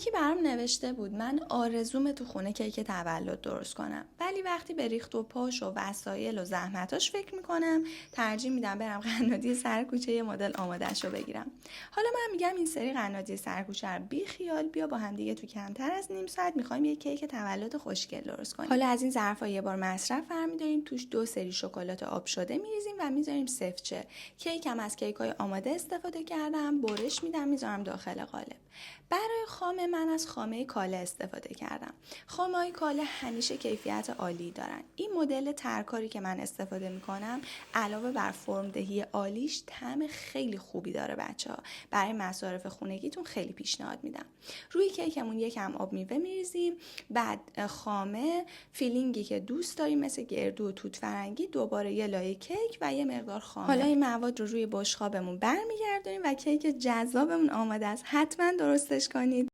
یکی برام نوشته بود من آرزومه تو خونه کیک تولد درست کنم، ولی وقتی به ریخت و پاش و وسایل و زحمتاش فکر میکنم ترجیح میدم برم قنادی سر کوچه یه مدل آماده‌شو بگیرم. حالا من میگم این سری قنادی سر کوچه رو بی خیال، بیا با هم دیگه تو کمتر از نیم ساعت میخوایم یه کیک تولد خوشگل درست کنیم. حالا از این ظرفا یه بار مصرف برمی‌داریم، توش 2 سری شکلات آب شده میریزیم و میذاریم سفچه. کیکم از کیک‌های آماده استفاده کردم، برش میدم میذارم داخل قالب. برای خامه من از خامه کاله استفاده کردم. خامه‌های کاله همیشه کیفیت عالی دارن. این مدل ترکاری که من استفاده میکنم علاوه بر فرمدهی عالیش طعم خیلی خوبی داره بچه‌ها. برای مصارف خونگیتون خیلی پیشنهاد میدم. روی کیکمون یکم آب میوه میریزیم، بعد خامه، فیلینگی که دوست داریم مثل گردو و توت فرنگی، دوباره یه لایه کیک و یه مقدار خامه. حالا این مواد رو روی بشقابمون برمیگردونیم و کیک جذابمون آماده است. حتما درستش کنید.